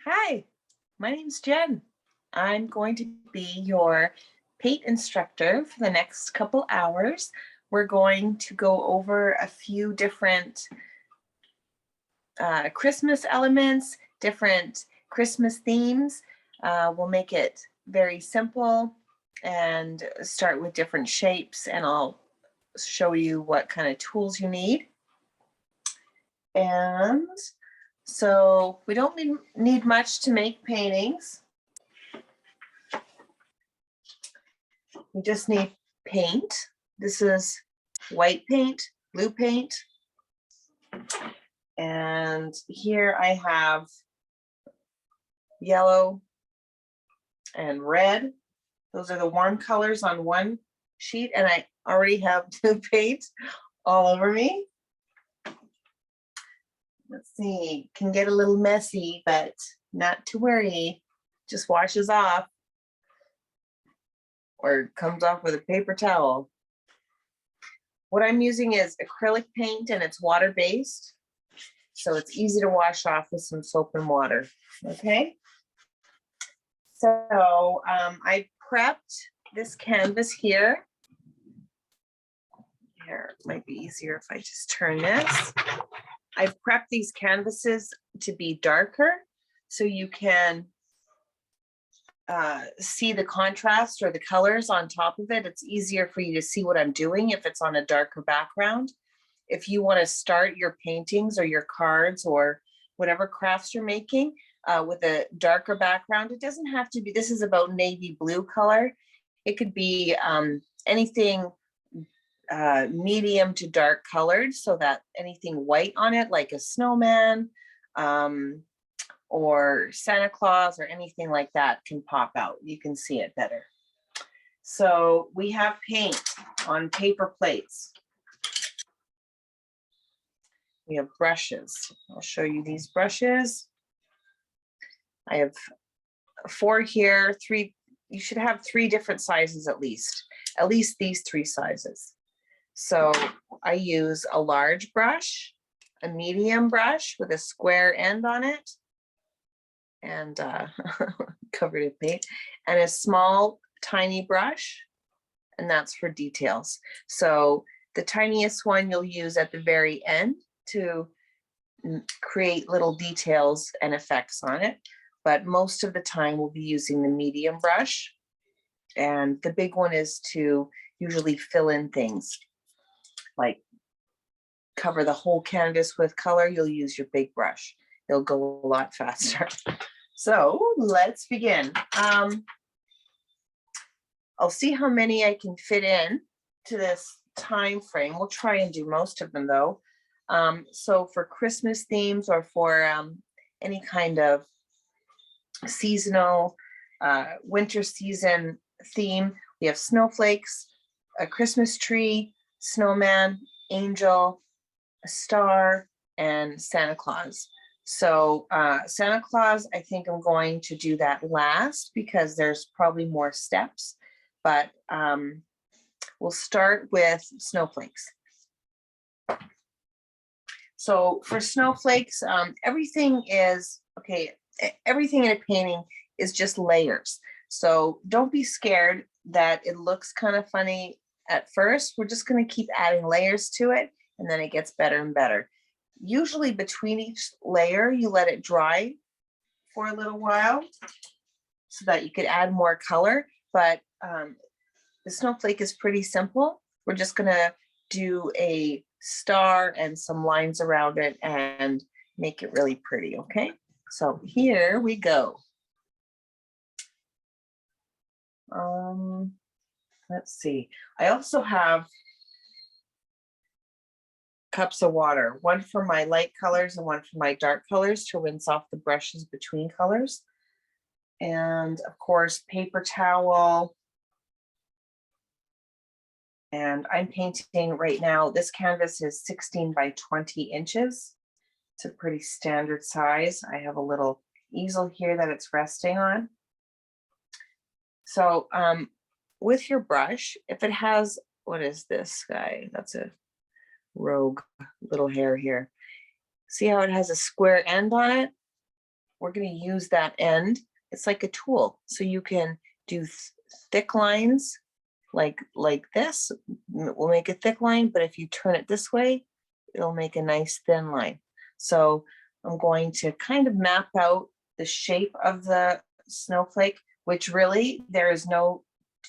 Hi, my name's Jen. I'm going to be your paint instructor for the next couple hours. We're going to go over a few different Christmas elements, different Christmas themes. We'll make it very simple and start with different shapes, and I'll show you what kind of tools you need. And so we don't need much to make paintings. We just need paint. This is white paint, blue paint. And here I have yellow and red. Those are the warm colors on one sheet, and I already have blue paint all over me. Let's see, can get a little messy, but not to worry, just washes off or comes off with a paper towel. What I'm using is acrylic paint, and it's water-based, so it's easy to wash off with some soap and water, okay? So I prepped this canvas here. Here, it might be easier if I just turn this. I've prepped these canvases to be darker so you can see the contrast or the colors on top of it. It's easier for you to see what I'm doing if it's on a darker background. If you want to start your paintings or your cards or whatever crafts you're making with a darker background, it doesn't have to be, this is about navy blue color. It could be anything medium to dark colored, so that anything white on it, like a snowman or Santa Claus or anything like that, can pop out. You can see it better. So we have paint on paper plates. We have brushes. I'll show you these brushes. I have 4 here, 3. You should have 3 different sizes at least these 3 sizes. So I use a large brush, a medium brush with a square end on it, and covered in paint, and a small tiny brush, and that's for details. So the tiniest one you'll use at the very end to create little details and effects on it, but most of the time we'll be using the medium brush, and the big one is to usually fill in things like cover the whole canvas with color. You'll use your big brush. It'll go a lot faster. So let's begin. I'll see how many I can fit in to this time frame. We'll try and do most of them though. So for Christmas themes or for any kind of seasonal winter season theme, we have snowflakes, a Christmas tree, snowman, angel, a star, and Santa Claus. So Santa Claus, I think I'm going to do that last because there's probably more steps, but we'll start with snowflakes. So for snowflakes, everything is, okay, everything in a painting is just layers. So don't be scared that it looks kind of funny at first. We're just going to keep adding layers to it, and then it gets better and better. Usually between each layer, you let it dry for a little while so that you could add more color. But the snowflake is pretty simple. We're just going to do a star and some lines around it and make it really pretty, okay? So here we go. Let's see. I also have cups of water, one for my light colors and one for my dark colors to rinse off the brushes between colors. And of course, paper towel. And I'm painting right now. This canvas is 16 by 20 inches. It's a pretty standard size. I have a little easel here that it's resting on. So with your brush, if it has, what is this guy? That's a rogue little hair here. See how it has a square end on it? we're going to use that end. It's like a tool. So you can do thick lines like this. We'll make a thick line, but if you turn it this way, it'll make a nice thin line. So I'm going to kind of map out the shape of the snowflake, which really there is no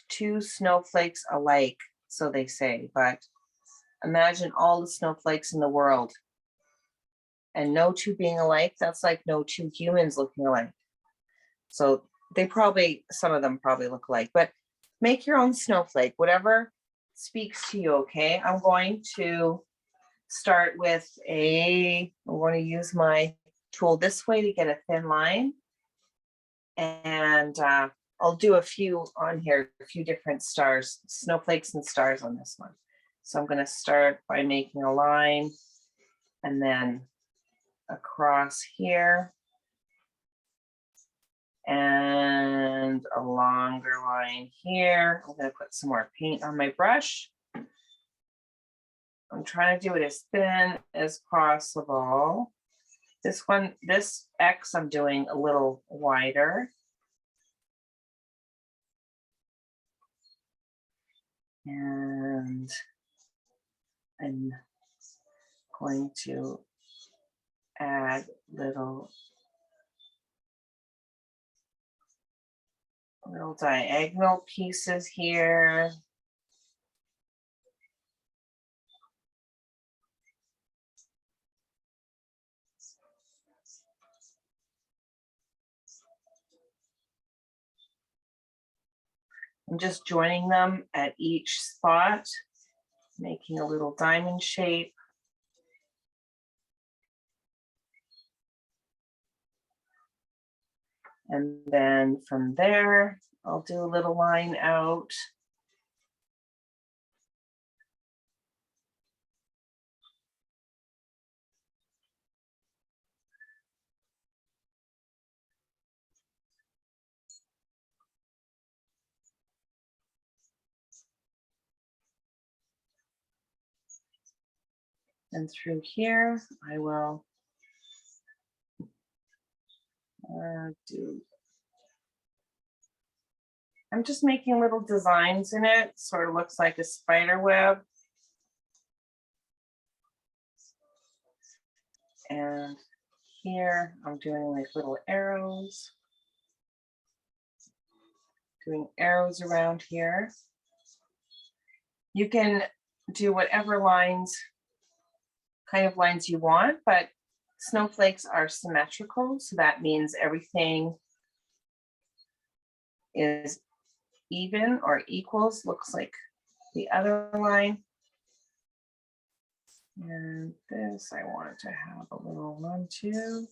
two snowflakes alike, so they say, but imagine all the snowflakes in the world and no two being alike. That's like no two humans looking alike. So they probably, some of them probably look alike, but make your own snowflake, whatever speaks to you, okay? I'm going to start with I'm going to use my tool this way to get a thin line. And I'll do a few on here, a few different stars, snowflakes and stars on this one. So I'm going to start by making a line and then across here and a longer line here. I'm going to put some more paint on my brush. I'm trying to do it as thin as possible. This one, this X, I'm doing a little wider. And I'm going to add little diagonal pieces here. I'm just joining them at each spot, making a little diamond shape. And then from there, I'll do a little line out. And through here, I will I'm just making little designs in it, sort of looks like a spider web. And here I'm doing like little arrows, doing arrows around here. You can do whatever lines, kind of lines you want, but snowflakes are symmetrical. So that means everything is even or equals, looks like the other line. And this, I wanted to have a little one too.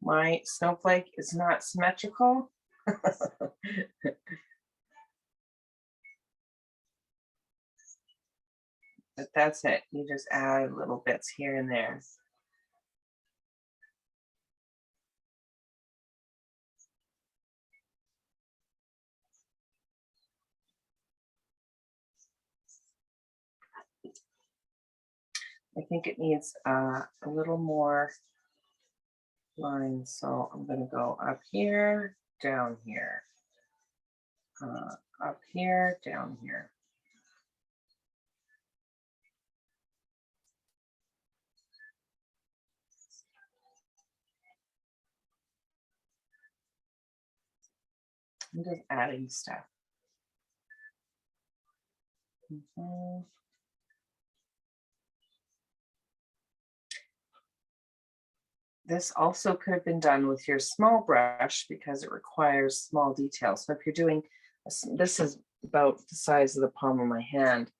My snowflake is not symmetrical. But that's it. You just add little bits here and there. I think it needs a little more lines. So I'm going to go up here, down here, up here, down here. I'm just adding stuff. This also could have been done with your small brush because it requires small details. So if you're doing, this is about the size of the palm of my hand.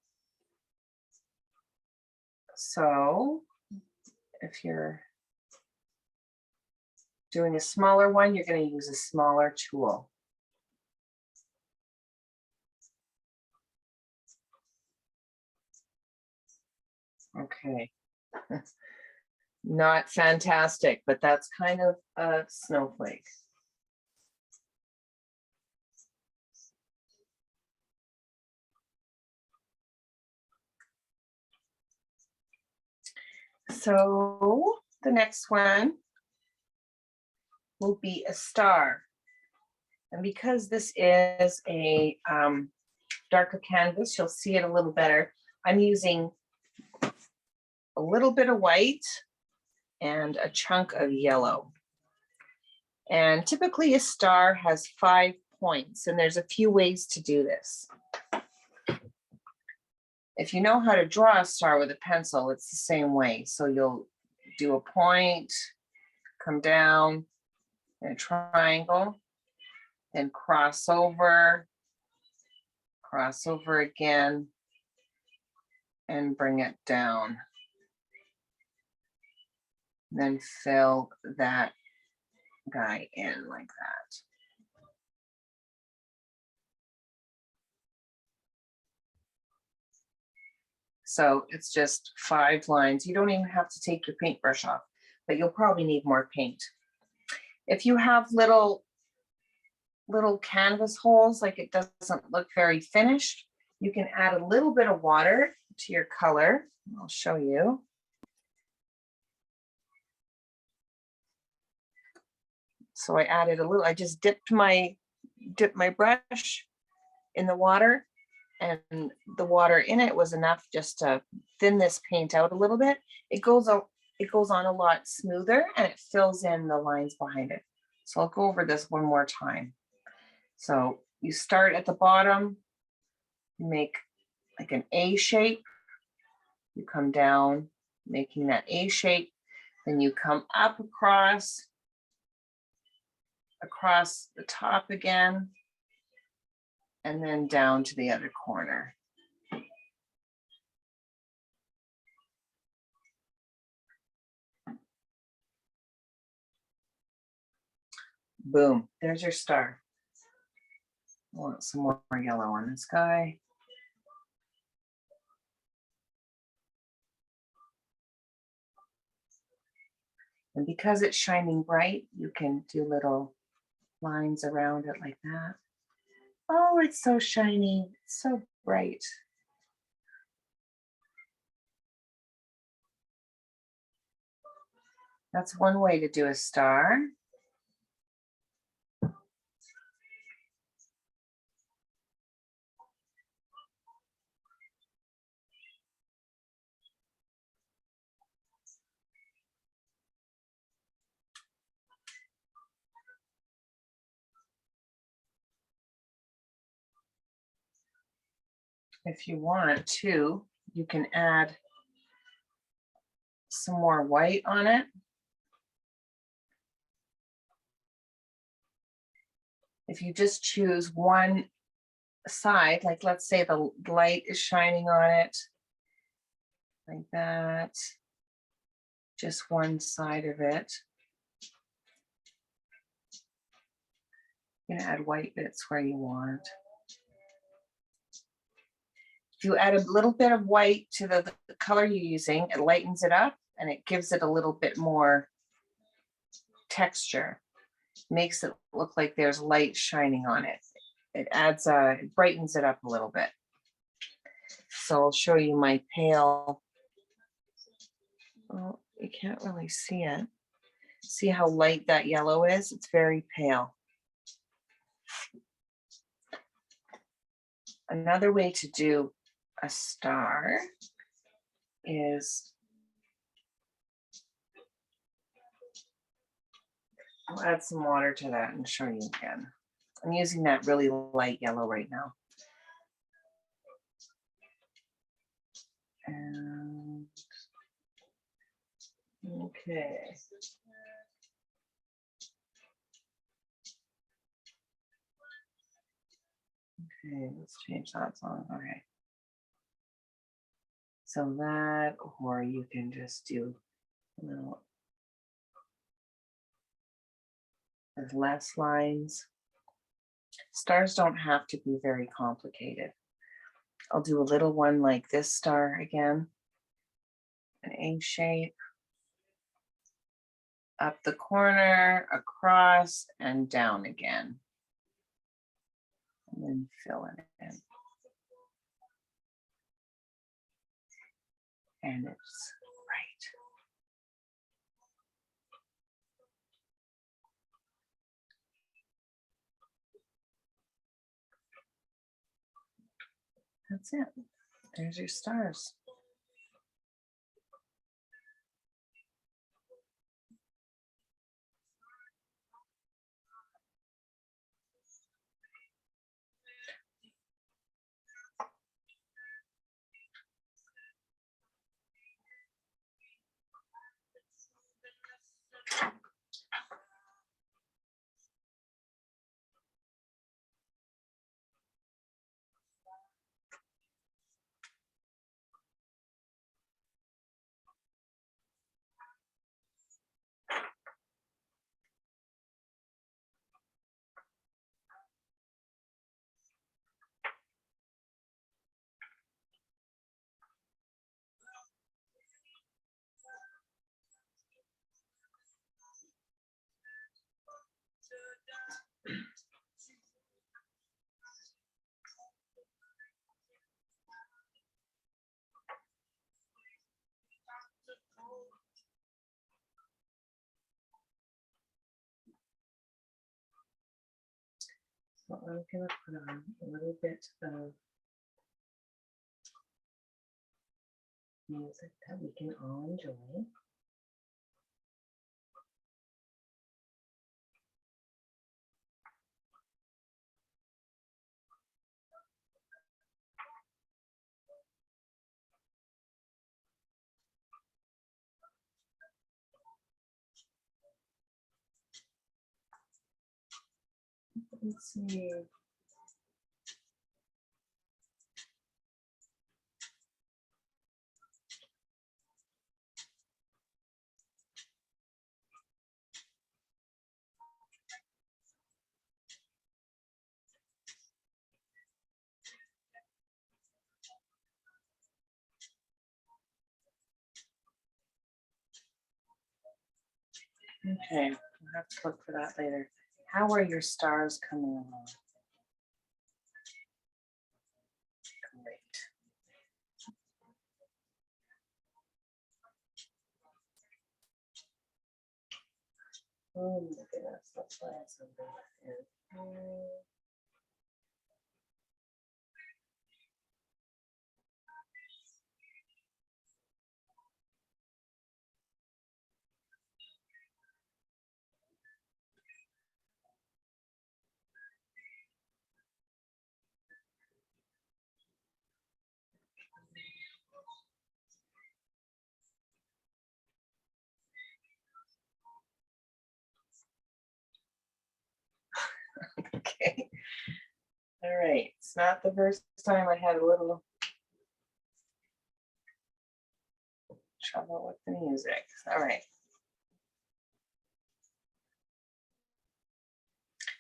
So if you're doing a smaller one, you're going to use a smaller tool. Okay. Not fantastic, but that's kind of a snowflake. So the next one will be a star. And because this is a darker canvas, you'll see it a little better. I'm using a little bit of white and a chunk of yellow. And typically a star has 5 points, and there's a few ways to do this. If you know how to draw a star with a pencil, it's the same way. So you'll do a point, come down, in a triangle, then cross over again, and bring it down. Then fill that guy in like that. So it's just 5 lines. You don't even have to take your paintbrush off, but you'll probably need more paint. If you have little canvas holes, like it doesn't look very finished, you can add a little bit of water to your color. I'll show you. So I added a little, I just dipped my brush in the water, and the water in it was enough just to thin this paint out a little bit. It goes on a lot smoother, and it fills in the lines behind it. So I'll go over this one more time. So you start at the bottom, you make like an A shape, you come down, making that A shape, then you come up across the top again, and then down to the other corner. Boom, there's your star. I want some more yellow on this guy. And because it's shining bright, you can do little lines around it like that. Oh, it's so shiny, it's so bright. That's one way to do a star. If you want to, you can add some more white on it. If you just choose one side, like let's say the light is shining on it, like that, just one side of it. You can add white bits where you want. If you add a little bit of white to the color you're using, it lightens it up and it gives it a little bit more texture. Makes it look like there's light shining on it. It adds, it brightens it up a little bit. So I'll show you my pale. Well, you can't really see it. See how light that yellow is? It's very pale. Another way to do a star is, I'll add some water to that and show you again. I'm using that really light yellow right now. And okay. Okay, let's change that song. Okay. So that, or you can just do a little, with less lines. Stars don't have to be very complicated. I'll do a little one like this star again, an A shape, up the corner, across, and down again. And then fill it in. And it's right. That's it. There's your stars. So I'm going to put on a little bit of music that we can all enjoy. Let's see. Okay, we'll have to look for that later. How are your stars coming along? Great. Oh my goodness, let's find something. Okay. All right. It's not the first time I had a little trouble with the music. All right.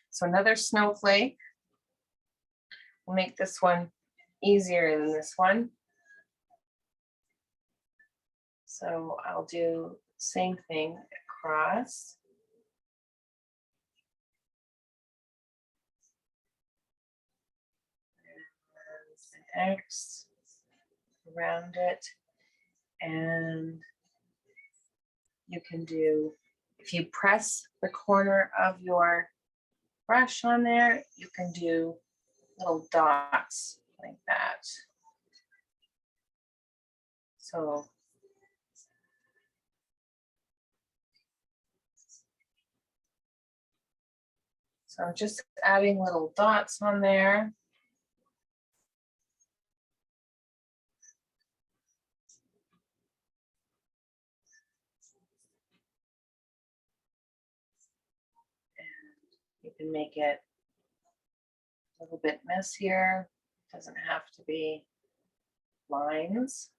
So another snowflake. We'll make this one easier than this one. So I'll do same thing across. And an X around it. And you can do, if you press the corner of your brush on there, you can do little dots like that. So I'm just adding little dots on there. And you can make it a little bit messier. It doesn't have to be lines.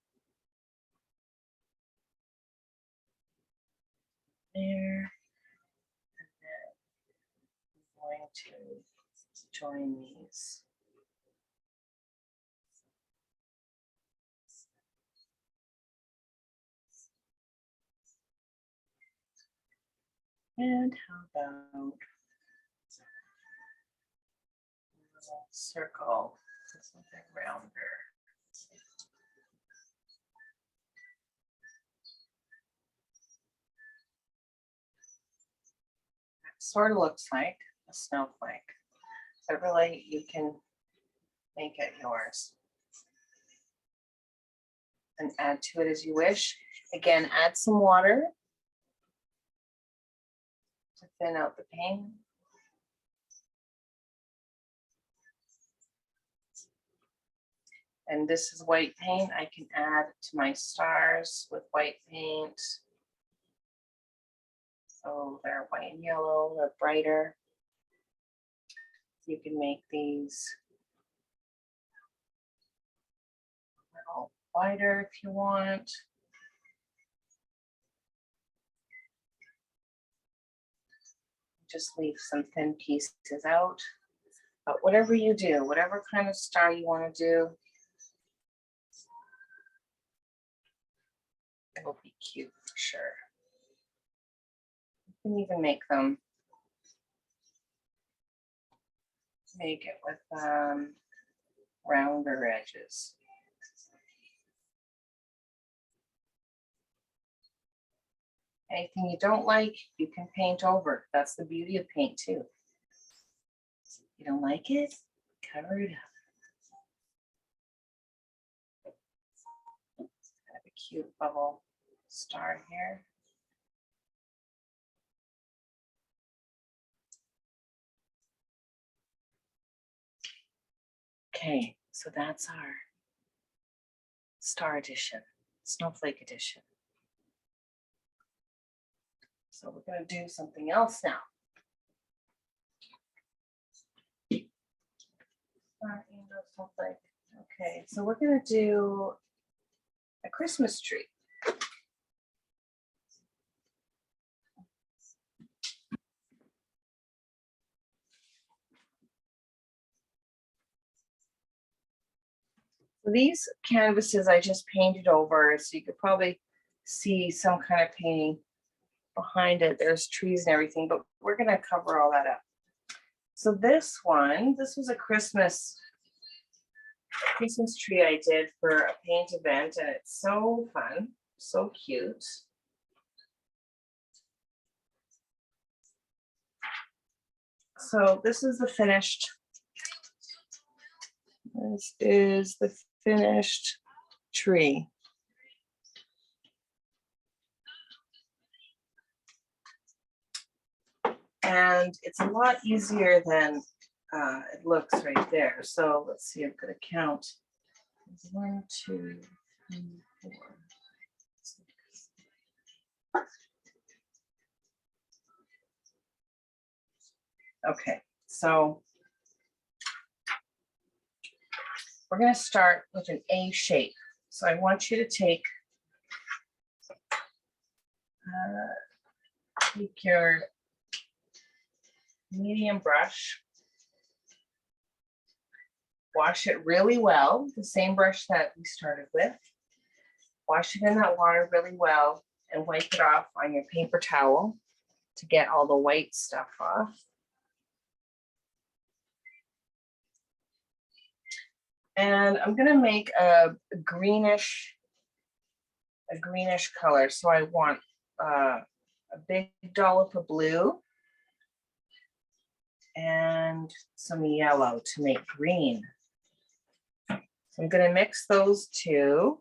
There. And then I'm going to join these. And how about a little circle, something rounder. That sort of looks like a snowflake, but really you can make it yours. and add to it as you wish. Again, add some water to thin out the paint. And this is white paint. I can add to my stars with white paint. So they're white and yellow, they're brighter. You can make these a little wider if you want. Just leave some thin pieces out. But whatever you do, whatever kind of star you want to do, it will be cute for sure. You can even make it with rounder edges. Anything you don't like, you can paint over. That's the beauty of paint too. You don't like it? Cover it up. Kind of a cute bubble star here. Okay, so that's our star edition, snowflake edition. So we're going to do something else now. Okay, so we're going to do a Christmas tree. These canvases I just painted over, so you could probably see some kind of painting behind it. There's trees and everything, but we're going to cover all that up. So this was a Christmas tree I did for a paint event, and it's so fun, so cute. So this is the finished. This is the finished tree. And it's a lot easier than it looks right there. So let's see, I'm going to count. 1, 2, 3, 4, 6. Okay, so we're going to start with an A shape. So I want you to take your medium brush, wash it really well, the same brush that we started with. Wash it in that water really well and wipe it off on your paper towel to get all the white stuff off. And I'm going to make a greenish color. So I want a big dollop of blue and some yellow to make green. So I'm going to mix those two.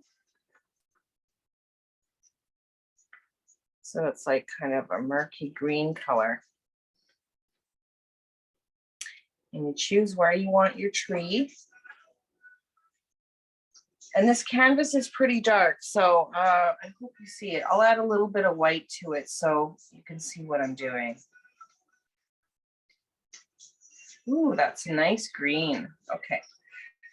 So it's like kind of a murky green color. And you choose where you want your tree. And this canvas is pretty dark, so I hope you see it. I'll add a little bit of white to it so you can see what I'm doing. Ooh, that's a nice green. Okay,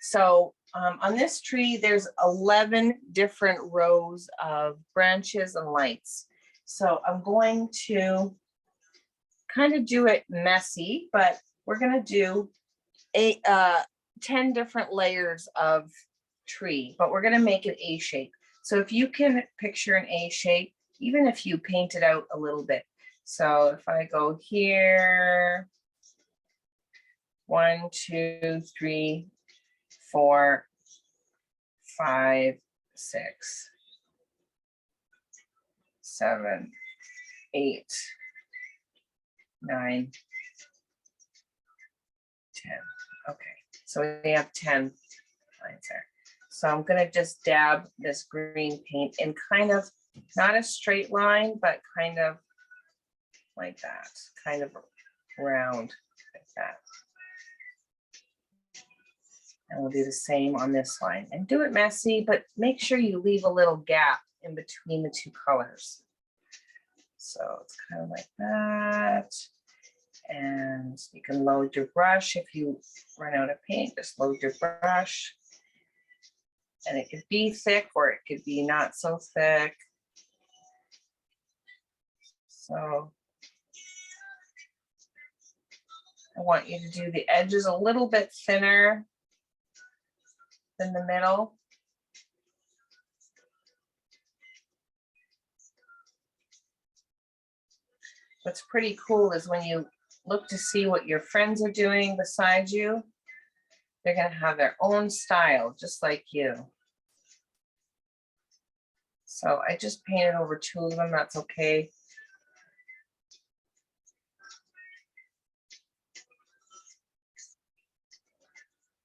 so on this tree, there's 11 different rows of branches and lights. So I'm going to kind of do it messy, but we're going to do 10 different layers of tree, but we're going to make it A shape. So if you can picture an A shape, even if you paint it out a little bit. So if I go here, 1, 2, 3, 4, 5, 6, 7, 8, 9, 10. Okay, so we have 10 lines there. So I'm gonna just dab this green paint in kind of, not a straight line, but kind of like that, kind of round like that. And we'll do the same on this line and do it messy, but make sure you leave a little gap in between the two colors. So it's kind of like that. And you can load your brush. If you run out of paint, just load your brush. And it could be thick or it could be not so thick. So I want you to do the edges a little bit thinner than the middle. What's pretty cool is when you look to see what your friends are doing beside you, they're going to have their own style, just like you. So I just painted over two of them, that's okay.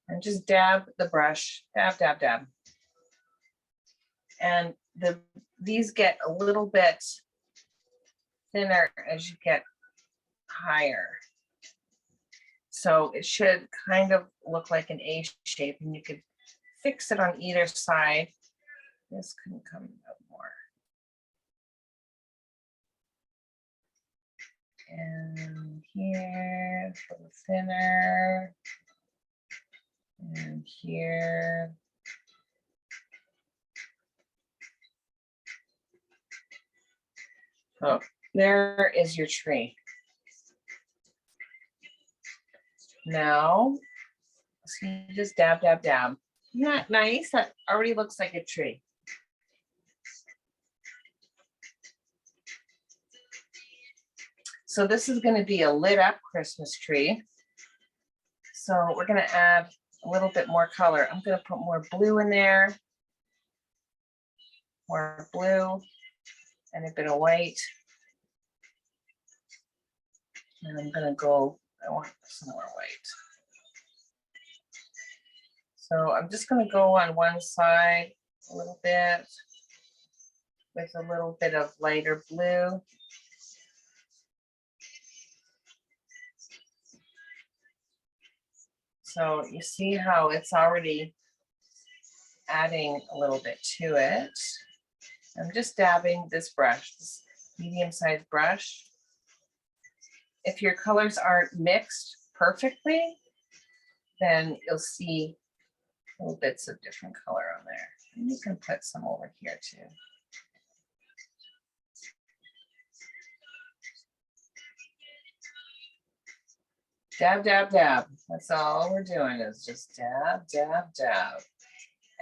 And just dab the brush, dab, dab, dab. And these get a little bit thinner as you get higher. So it should kind of look like an A shape, and you could fix it on either side. This can come out more. And here, a little thinner. And here. Oh, there is your tree. Now, so you just dab, dab, dab. Isn't that nice? That already looks like a tree. So this is going to be a lit up Christmas tree. So we're going to add a little bit more color. I'm going to put more blue in there. More blue and a bit of white. And I'm going to go, I want some more white. So I'm just going to go on one side a little bit with a little bit of lighter blue. So you see how it's already adding a little bit to it. I'm just dabbing this brush, this medium-sized brush. If your colors aren't mixed perfectly, then you'll see little bits of different color on there. And you can put some over here too. Dab, dab, dab. That's all we're doing is just dab, dab, dab.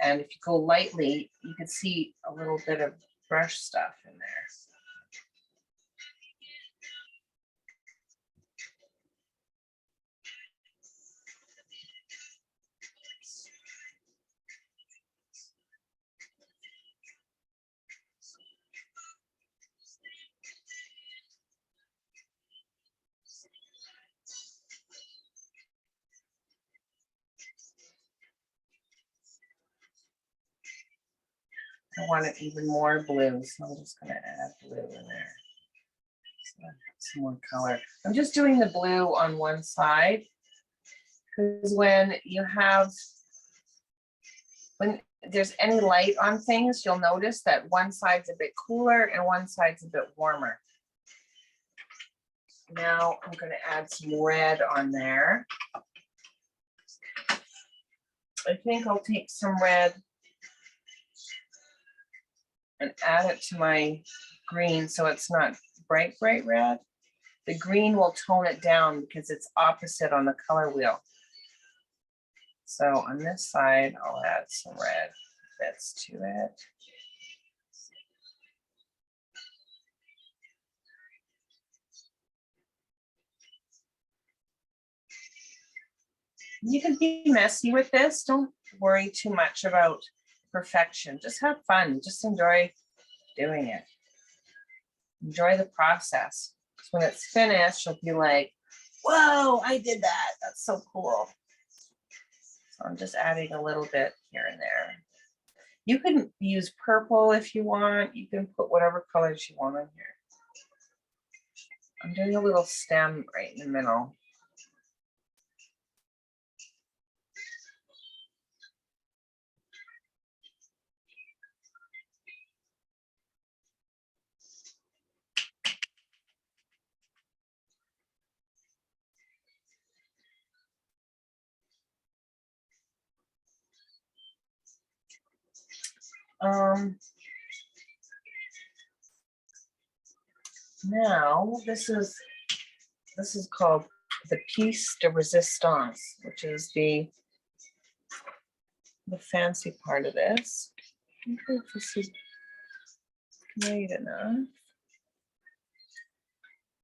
And if you go lightly, you can see a little bit of brush stuff in there. I want it even more blue, so I'm just going to add blue in there. So some more color. I'm just doing the blue on one side because when there's any light on things, you'll notice that one side's a bit cooler and one side's a bit warmer. Now I'm going to add some red on there. I think I'll take some red and add it to my green so it's not bright, bright red. The green will tone it down because it's opposite on the color wheel. So on this side, I'll add some red bits to it. You can be messy with this. Don't worry too much about perfection. Just have fun. Just enjoy doing it. Enjoy the process. When it's finished, you'll be like, whoa, I did that. That's so cool. So I'm just adding a little bit here and there. You can use purple if you want. You can put whatever colors you want on here. I'm doing a little stem right in the middle. Now this is called the piece de resistance, which is the fancy part of this. I wonder if this is great enough.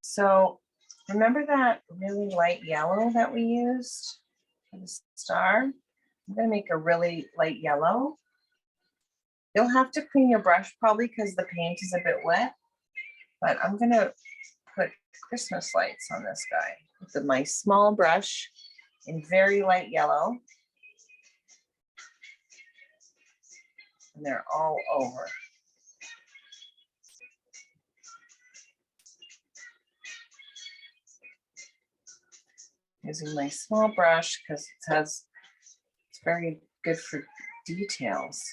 So remember that really light yellow that we used for the star? I'm going to make a really light yellow. You'll have to clean your brush probably because the paint is a bit wet, but I'm going to put Christmas lights on this guy with my small brush in very light yellow. And they're all over. Using my small brush because it's very good for details.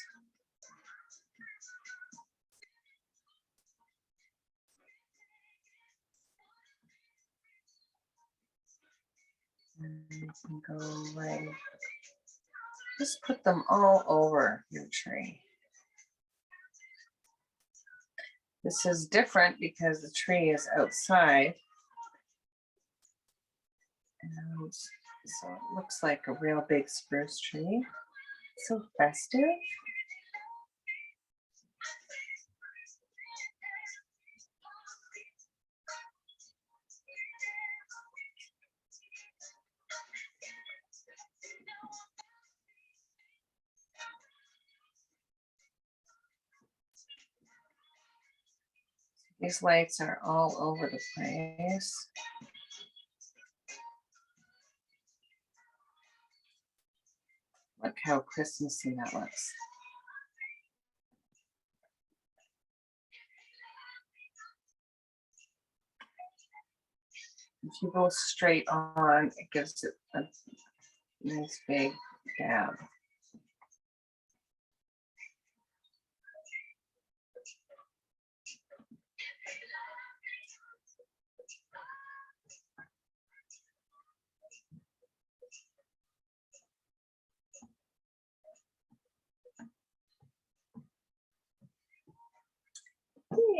And you can go right, just put them all over your tree. This is different because the tree is outside. And so it looks like a real big spruce tree. So festive. These lights are all over the place. Look how Christmassy that looks. If you go straight on, it gives it a nice big dab.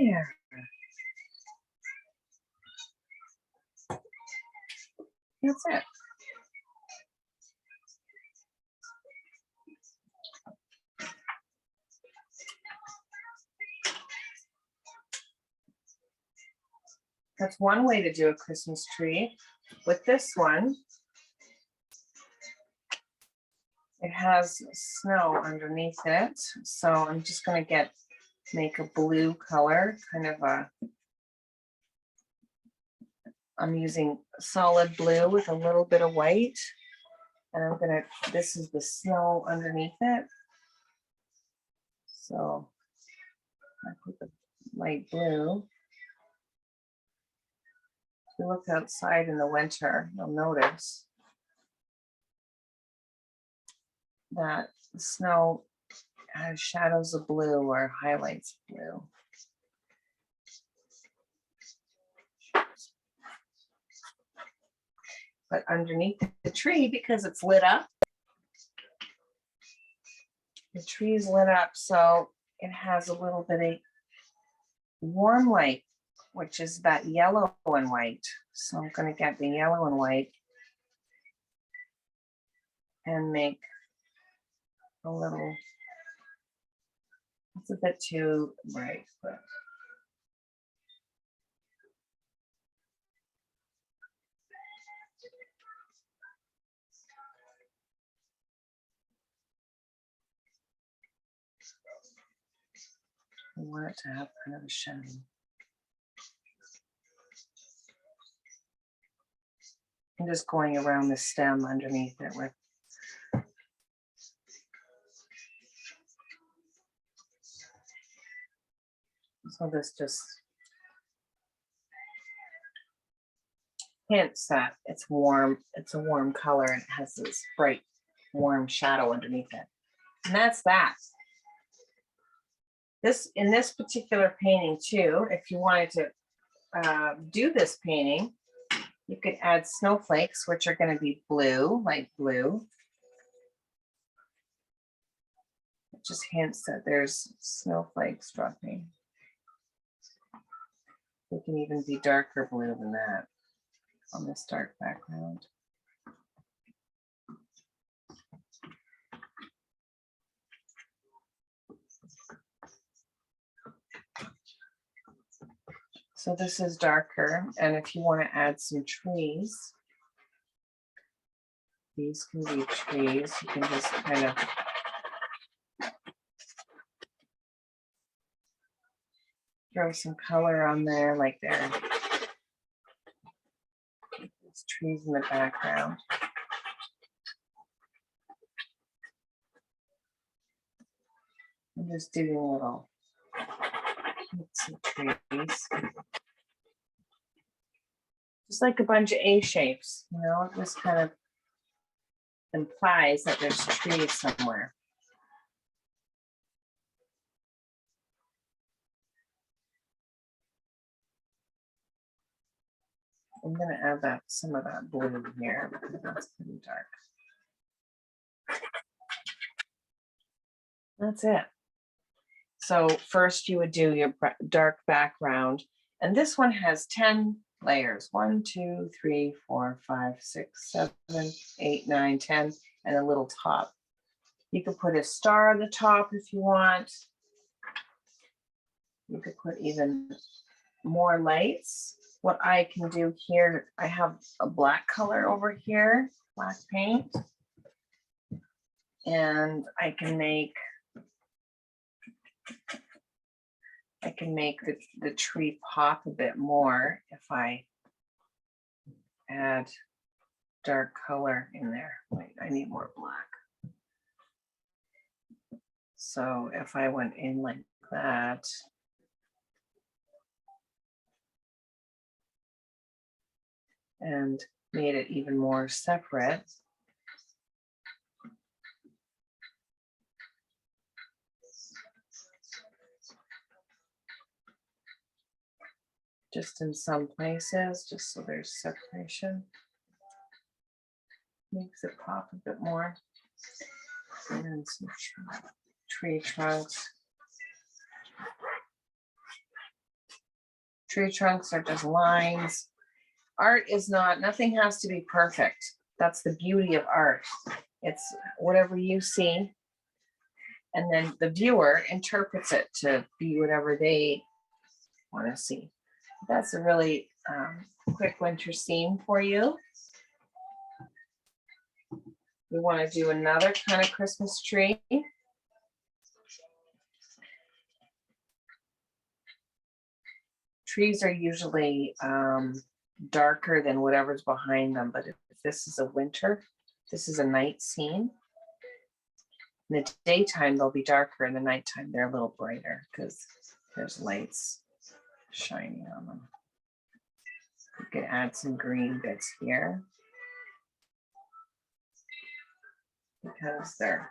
Yeah. That's it. That's one way to do a Christmas tree. With this one, it has snow underneath it. So I'm just going to make a blue color, kind of I'm using solid blue with a little bit of white. And this is the snow underneath it. So I put the light blue. If you look outside in the winter, you'll notice that the snow has shadows of blue or highlights of blue. But underneath the tree, because it's lit up, the tree is lit up, so it has a little bit of warm light, which is that yellow and white. So I'm going to get the yellow and white and make a little, it's a bit too bright, but I want it to have kind of a shine. I'm just going around the stem underneath it with So this just hints that it's warm. It's a warm color and it has this bright, warm shadow underneath it. And that's that. This, in this particular painting too, if you wanted to do this painting, you could add snowflakes, which are going to be blue, light blue. It just hints that there's snowflakes dropping. They can even be darker blue than that on this dark background. So this is darker, and if you want to add some trees, these can be trees. You can just kind of throw some color on there, like there's trees in the background. I'm just doing little trees. Just like a bunch of A shapes, you know, it just kind of implies that there's trees somewhere. I'm going to add that some of that blue here because that's pretty dark. That's it. So first you would do your dark background, and this one has 10 layers. 1, 2, 3, 4, 5, 6, 7, 8, 9, 10, and a little top. You could put a star on the top if you want. You could put even more lights. What I can do here, I have a black color over here, black paint, and I can make the tree pop a bit more if I add dark color in there. Wait, I need more black. So if I went in like that, and made it even more separate, just in some places, just so there's separation, makes it pop a bit more. And then some tree trunks. Tree trunks are just lines. Art is not, nothing has to be perfect. That's the beauty of art. It's whatever you see, and then the viewer interprets it to be whatever they want to see. That's a really quick winter scene for you. We want to do another kind of Christmas tree. Trees are usually darker than whatever's behind them, but if this is a winter, this is a night scene. In the daytime, they'll be darker. In the nighttime, they're a little brighter because there's lights shining on them. You can add some green bits here because they're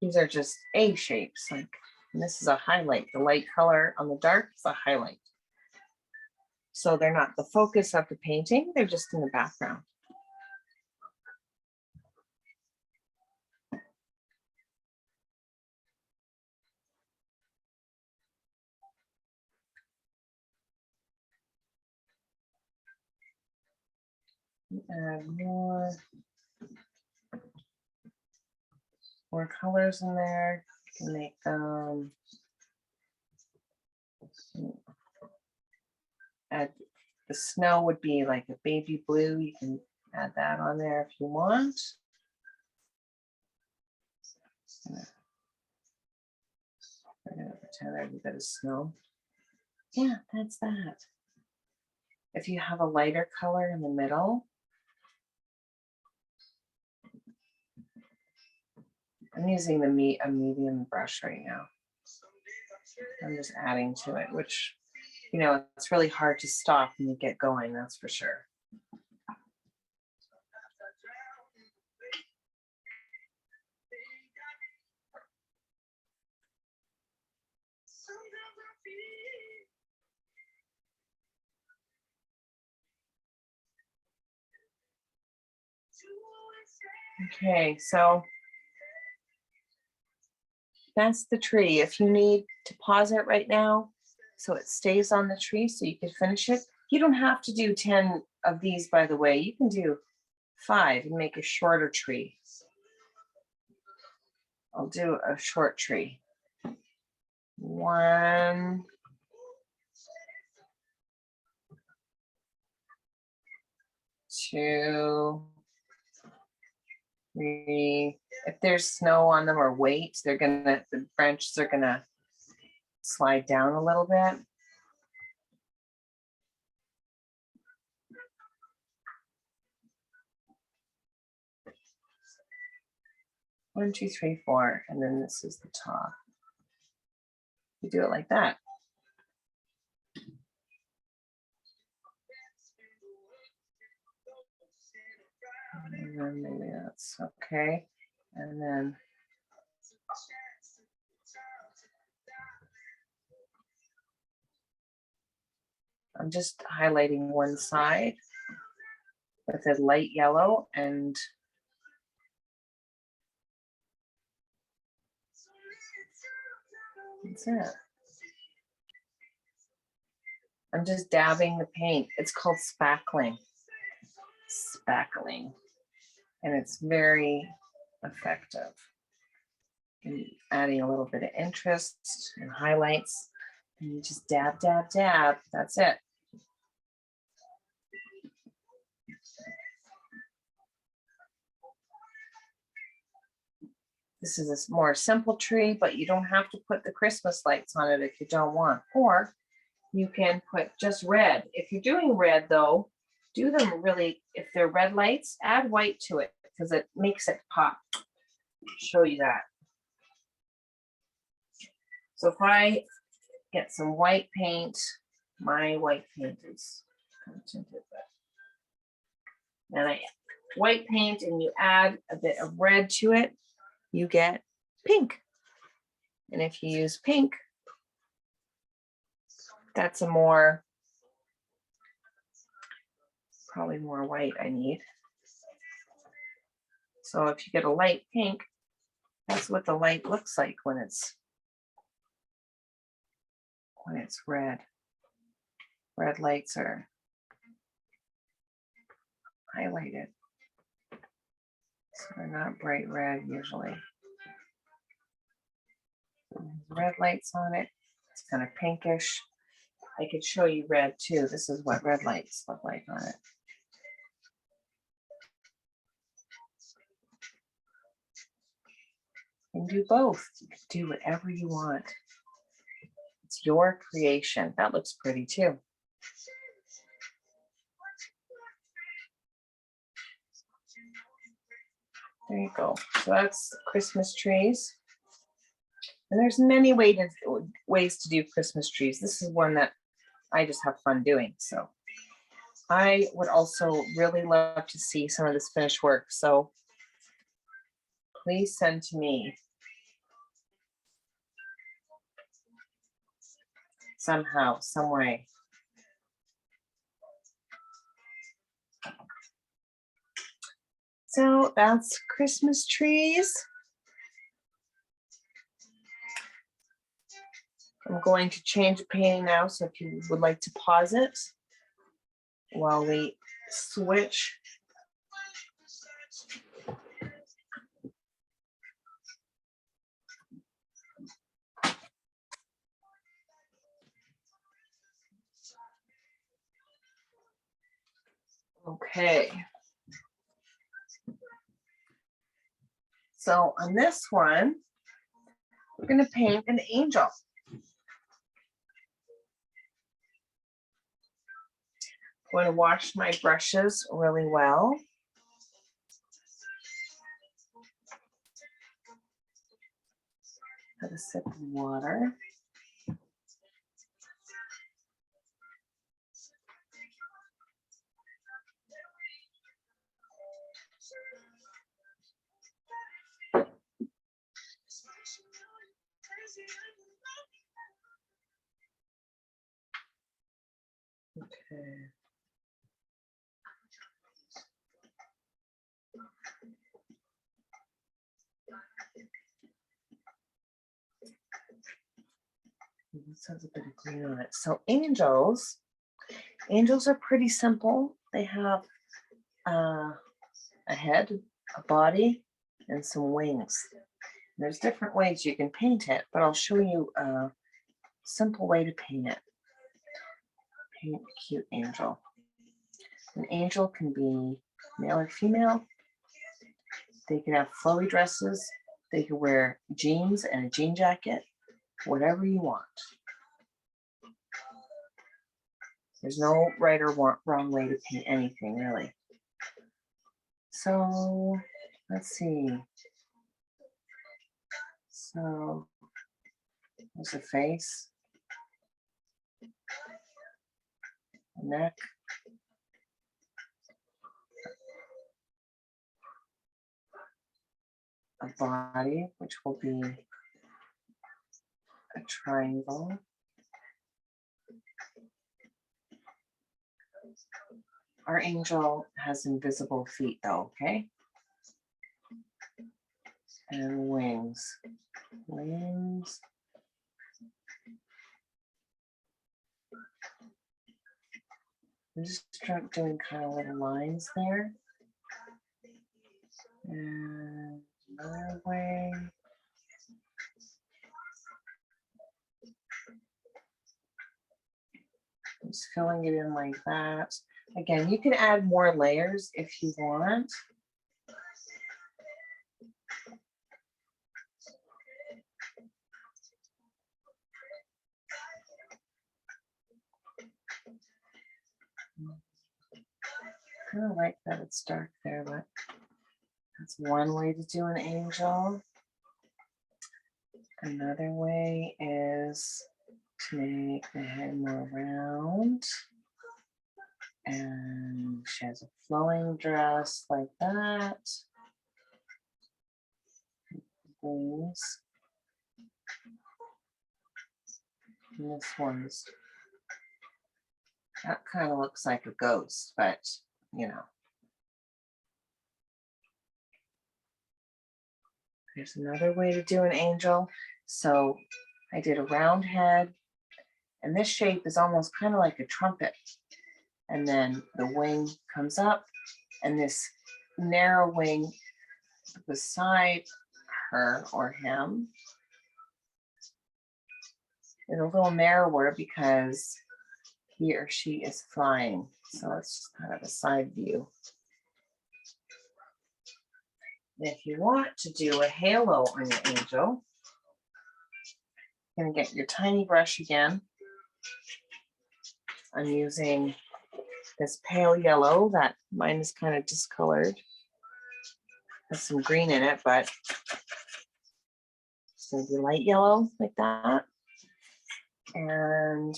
these are just A shapes, like, and this is a highlight. The light color on the dark is a highlight. So they're not the focus of the painting, they're just in the background. Add more colors in there. You can make them add the snow would be like a baby blue. You can add that on there if you want. I'm gonna pretend there's a bit of snow. Yeah, that's that. If you have a lighter color in the middle, I'm using a medium brush right now. I'm just adding to it, which, you know, it's really hard to stop when you get going, that's for sure. Okay, so that's the tree. If you need to pause it right now, so it stays on the tree so you can finish it. You don't have to do 10 of these, by the way. You can do 5 and make a shorter tree. I'll do a short tree. 1, 2, 3. If there's snow on them or weight, the branches are gonna slide down a little bit. One, 2, 3, 4, and then this is the top. You do it like that. And then maybe that's okay. And then I'm just highlighting one side with a light yellow, and that's it. I'm just dabbing the paint. It's called spackling. Spackling. And it's very effective. And adding a little bit of interest and highlights. And you just dab, dab, dab. That's it. This is a more simple tree, but you don't have to put the Christmas lights on it if you don't want. Or you can put just red. If you're doing red though, do them really, if they're red lights, add white to it because it makes it pop. I'll show you that. So if I get some white paint, my white paint is kind of tinted, but then I white paint and you add a bit of red to it, you get pink. And if you use pink, that's a more, probably more white I need. So if you get a light pink, that's what the light looks like when it's red. Red lights are highlighted. So they're not bright red usually. Red lights on it. It's kind of pinkish. I could show you red too. This is what red lights look like on it. You can do both. You can do whatever you want. It's your creation. That looks pretty too. There you go. So that's Christmas trees. And there's many ways to do Christmas trees. This is one that I just have fun doing. So I would also really love to see some of this finished work. So please send to me somehow, some way. So that's Christmas trees. I'm going to change painting now, so if you would like to pause it while we switch. Okay. So on this one, we're going to paint an angel. I'm going to wash my brushes really well. Have a sip of water. Okay. This has a bit of green on it. So angels are pretty simple. They have a head, a body, and some wings. There's different ways you can paint it, but I'll show you a simple way to paint it. Paint a cute angel. An angel can be male or female. They can have flowy dresses. They can wear jeans and a jean jacket, whatever you want. There's no right or wrong way to paint anything, really. So let's see. So there's a face, a neck, a body, which will be a triangle. Our angel has invisible feet though, okay? And wings. Wings. Just start doing kind of little lines there. And another way. Just filling it in like that. Again, you can add more layers if you want. I kind of like that it's dark there, but that's one way to do an angel. Another way is to make the head more round. And she has a flowing dress like that. Wings. And this one's, that kind of looks like a ghost, but you know. There's another way to do an angel. So I did a round head, and this shape is almost kind of like a trumpet. And then the wing comes up, and this narrow wing beside her or him is a little narrower because he or she is flying. So it's just kind of a side view. If you want to do a halo on your angel, you're going to get your tiny brush again. I'm using this pale yellow that mine is kind of discolored. Has some green in it, but it's going to be light yellow like that. And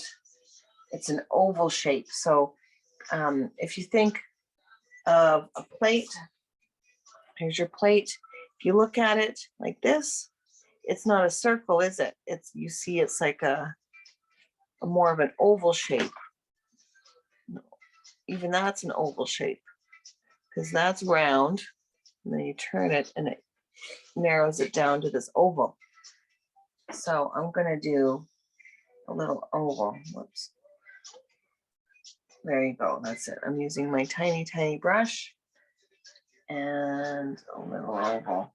it's an oval shape. So if you think of a plate, here's your plate. If you look at it like this, it's not a circle, is it? It's, you see, it's like a more of an oval shape. Even that's an oval shape because that's round. And then you turn it and it narrows it down to this oval. So I'm going to do a little oval. Whoops. There you go. That's it. I'm using my tiny, tiny brush and a little oval.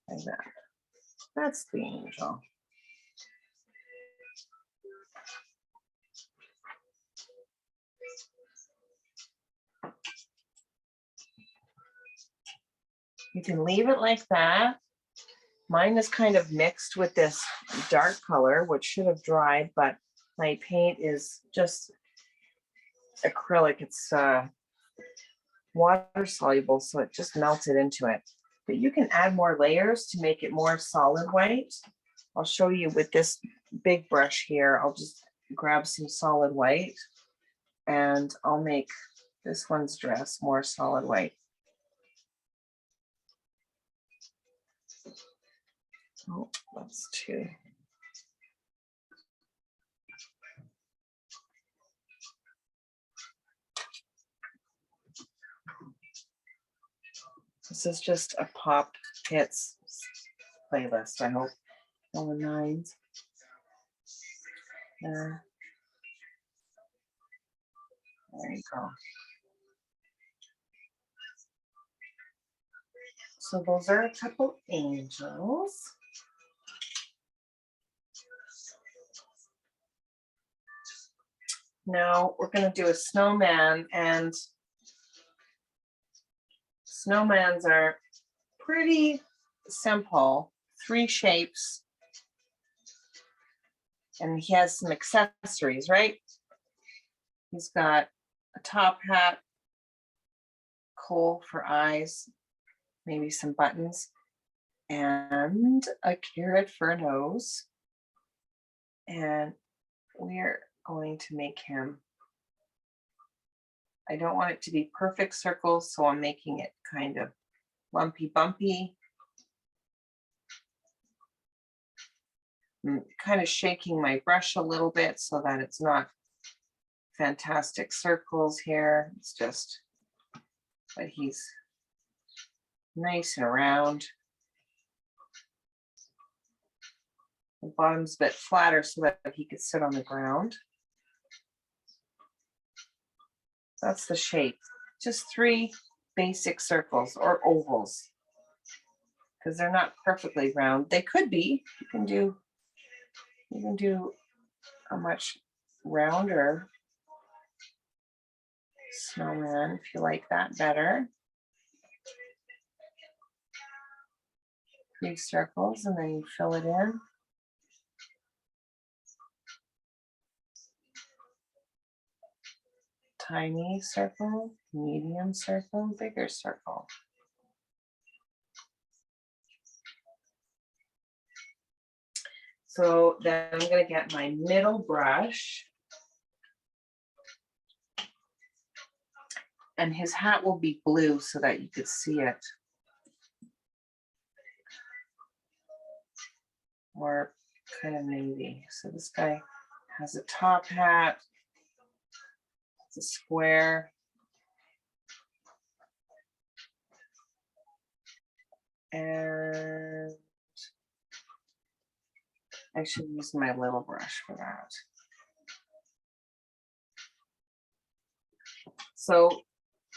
Like that. That's the angel. You can leave it like that. Mine is kind of mixed with this dark color, which should have dried, but my paint is just acrylic. It's water soluble, so it just melted into it. But you can add more layers to make it more solid white. I'll show you with this big brush here. I'll just grab some solid white and I'll make this one's dress more solid white. Oh, that's too. This is just a pop hits playlist, I hope. All the nines. There you go. So those are a couple angels. Now we're going to do a snowman, and snowmans are pretty simple, 3 shapes, and he has some accessories, right? He's got a top hat, coal for eyes, maybe some buttons, and a carrot for a nose. And we're going to make him, I don't want it to be perfect circles, so I'm making it kind of lumpy bumpy. I'm kind of shaking my brush a little bit so that it's not fantastic circles here. It's just, but he's nice and round. The bottom's a bit flatter so that he could sit on the ground. That's the shape. Just 3 basic circles or ovals, because they're not perfectly round. They could be. You can do a much rounder snowman if you like that better. 3 circles, and then you fill it in. Tiny circle, medium circle, bigger circle. So then I'm going to get my middle brush, and his hat will be blue so that you could see it. Or kind of navy. So this guy has a top hat. It's a square. And I should use my little brush for that. So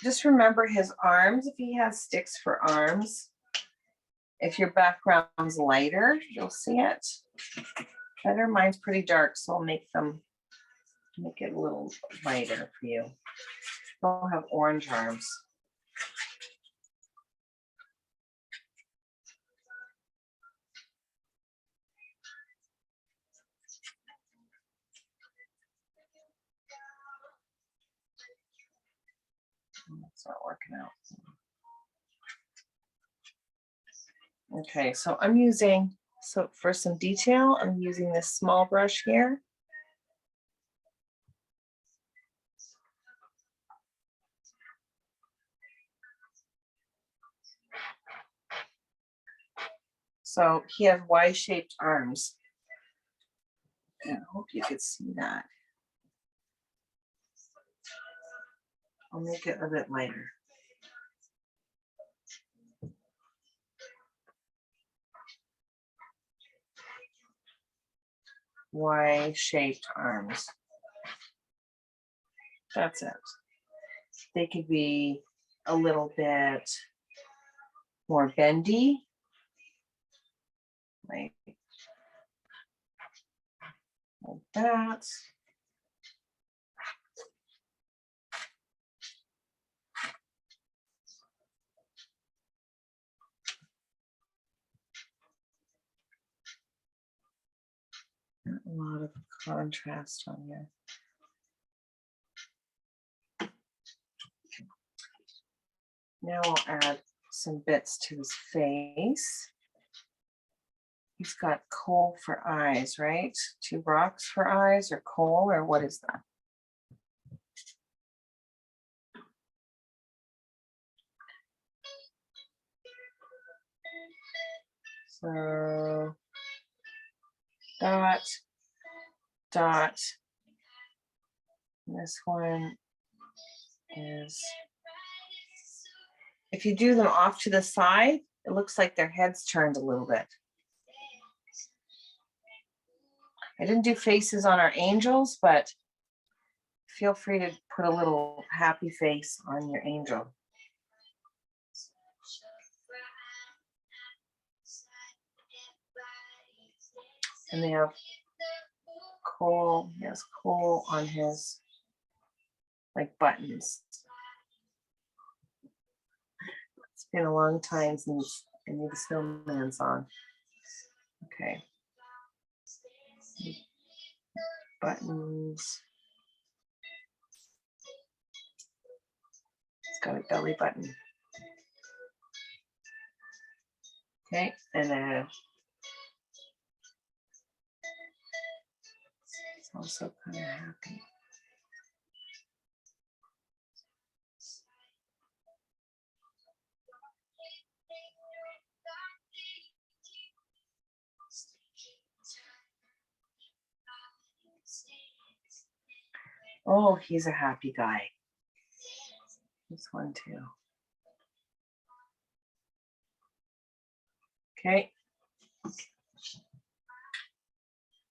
just remember his arms, if he has sticks for arms. If your background's lighter, you'll see it better. Mine's pretty dark, so I'll make it a little lighter for you. I'll have orange arms. It's not working out. Okay, so I'm using, so for some detail, I'm using this small brush here. So he has Y-shaped arms. And I hope you could see that. I'll make it a bit lighter. Y-shaped arms. That's it. They could be a little bit more bendy. Like that. A lot of contrast on here. Now I'll add some bits to his face. He's got coal for eyes, right? 2 rocks for eyes, or coal, or what is that? So dot, dot. And this one is, if you do them off to the side, it looks like their head's turned a little bit. I didn't do faces on our angels, but feel free to put a little happy face on your angel. And they have coal, he has coal on his, like, buttons. It's been a long time since any of the snowman's on. Okay. Buttons. It's got a belly button. Okay, and then it's also kind of happy. Oh, he's a happy guy. This one too. Okay.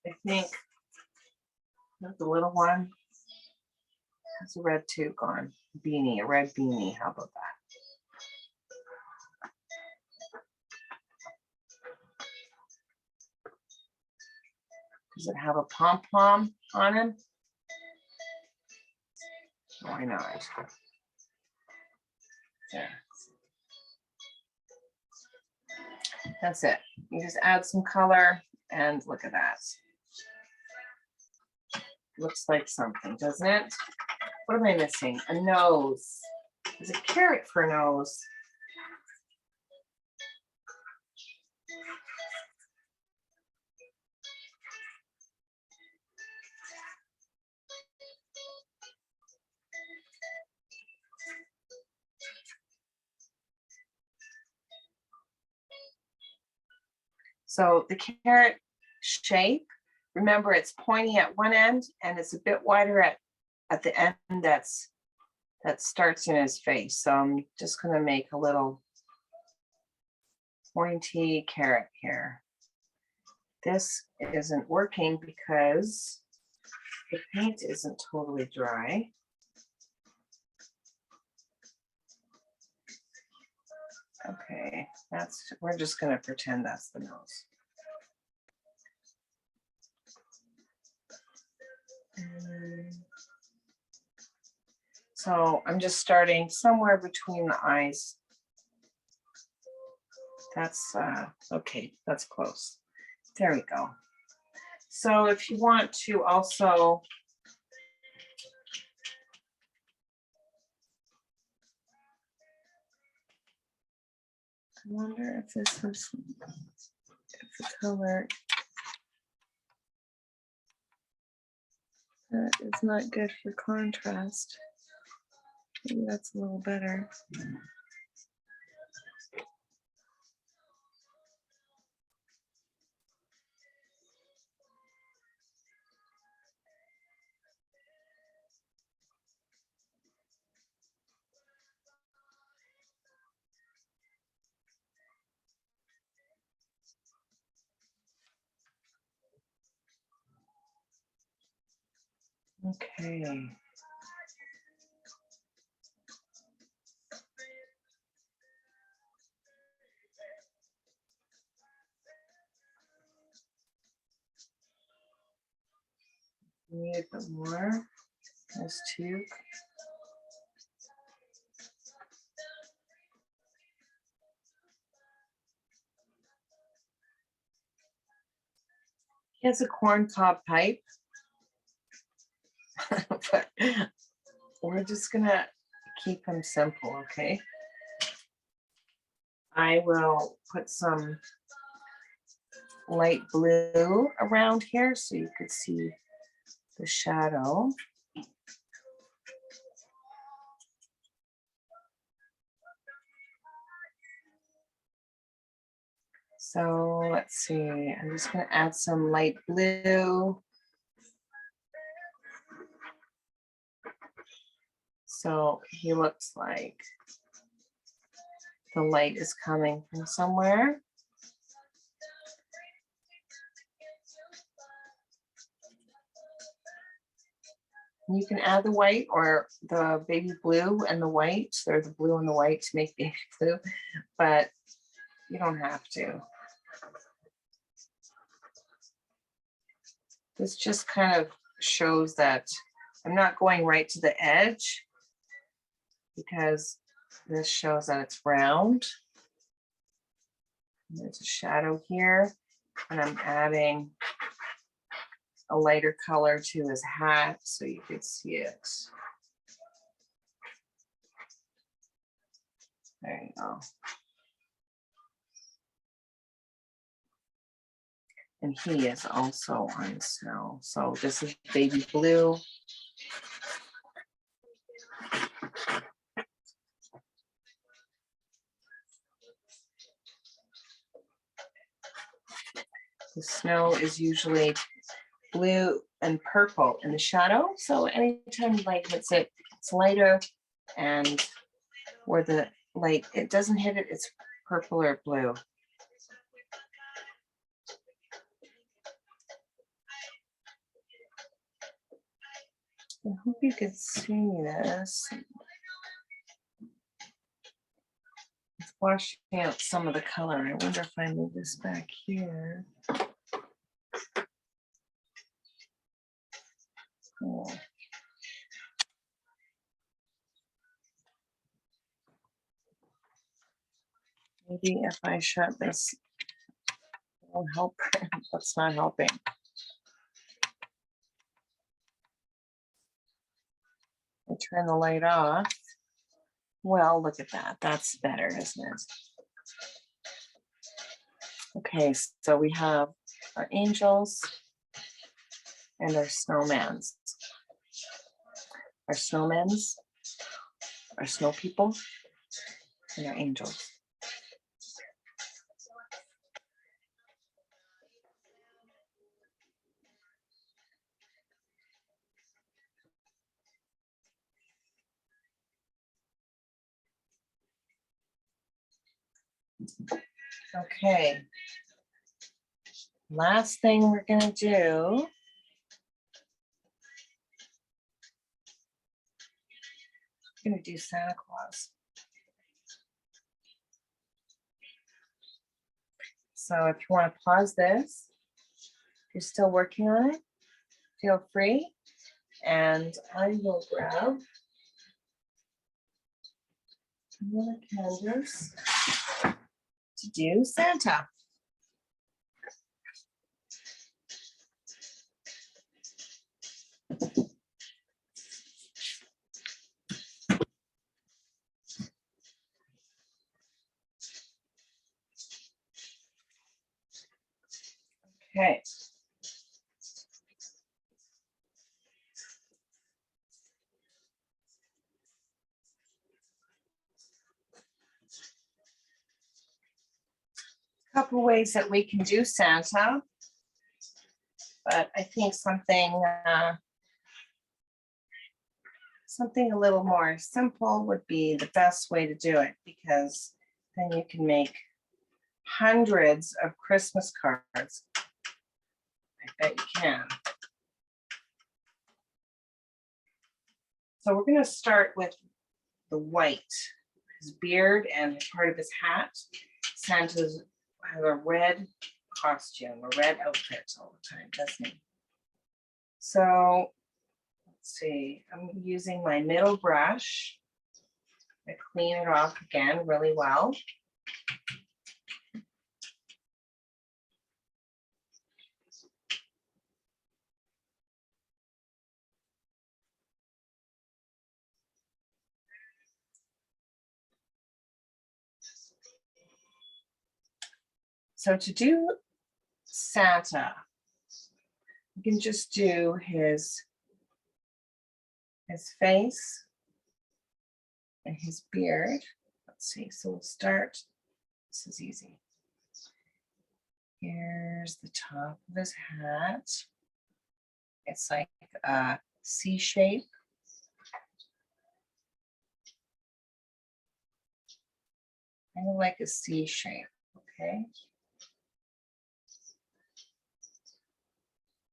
I think the little one has a red tube on. Beanie, a red beanie. How about that? Does it have a pom-pom on him? Why not? There. That's it. You just add some color and look at that. Looks like something, doesn't it? What am I missing? A nose. There's a carrot for a nose. So the carrot shape, remember it's pointy at one end and it's a bit wider at the end that starts in his face. So I'm just going to make a little pointy carrot here. This isn't working because the paint isn't totally dry. Okay, we're just going to pretend that's the nose. So I'm just starting somewhere between the eyes. That's okay, that's close. There we go. So if you want to also I wonder if this is, if the color that is not good for contrast. Maybe that's a little better. Okay. Need a bit more. There's 2. He has a corncob pipe. But we're just gonna keep him simple, okay? I will put some light blue around here so you could see the shadow. So let's see, I'm just going to add some light blue. So he looks like the light is coming from somewhere. You can add the white or the baby blue and the white, or the blue and the white to make baby blue, but you don't have to. This just kind of shows that I'm not going right to the edge because this shows that it's round. There's a shadow here, and I'm adding a lighter color to his hat so you could see it. There you go. And he is also on snow. So this is baby blue. The snow is usually blue and purple in the shadow. So anytime light hits it, it's lighter, and where the light, it doesn't hit it, it's purple or blue. I hope you could see this. It's washing out some of the color. I wonder if I move this back here. Oh. Maybe if I shut this, it'll help. That's not helping. I turn the light off. Well, look at that. That's better, isn't it? Okay, so we have our angels and our snowmans. Our snowmans, our snow people, and our angels. Okay. Last thing we're gonna do . We're gonna do Santa Claus. So if you want to pause this, if you're still working on it, feel free. And I will grab more candles to do Santa. Okay. Couple ways that we can do Santa, but I think something a little more simple would be the best way to do it, because then you can make hundreds of Christmas cards. I bet you can. So we're going to start with the white, his beard and part of his hat. Santa has a red costume, a red outfit all the time, doesn't he? So let's see, I'm using my middle brush. I clean it off again really well. So to do Santa, you can just do his face and his beard. Let's see, so we'll start, this is easy. Here's the top of his hat. It's like a C shape. Kind of like a C shape, okay?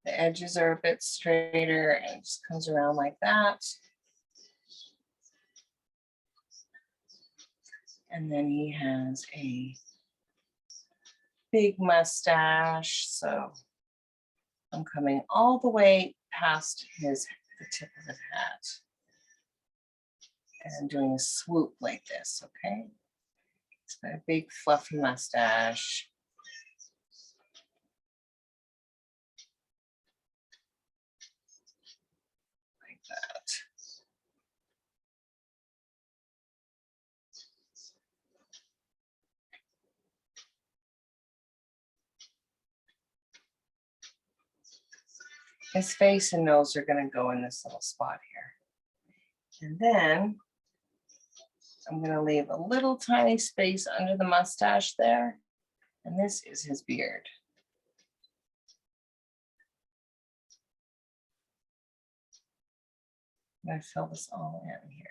The edges are a bit straighter and it just comes around like that. And then he has a big mustache. So I'm coming all the way past the tip of his hat and doing a swoop like this, okay? He's got a big fluffy mustache. Like that. His face and nose are going to go in this little spot here. And then I'm going to leave a little tiny space under the mustache there. And this is his beard. I'm going to fill this all in here.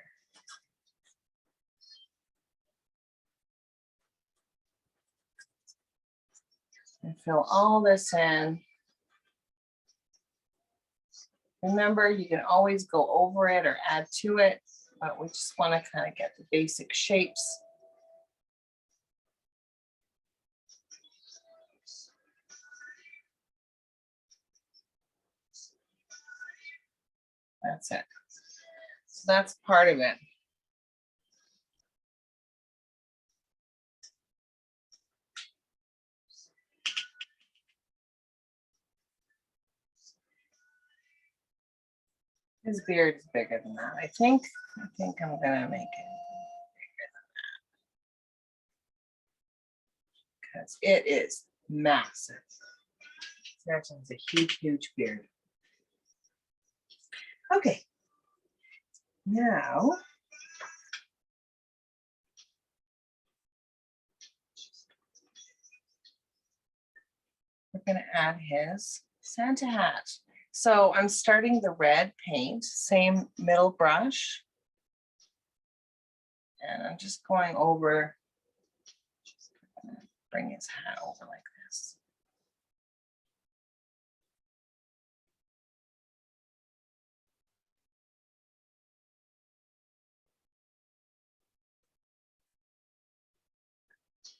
And fill all this in. Remember, you can always go over it or add to it, but we just want to kind of get the basic shapes. That's it. So that's part of it. His beard is bigger than that. I think I'm gonna make it bigger than that because it is massive. That has a huge, huge beard. Okay. Now we're gonna add his Santa hat. So I'm starting the red paint, same middle brush. And I'm just going over, bring his hat over like this.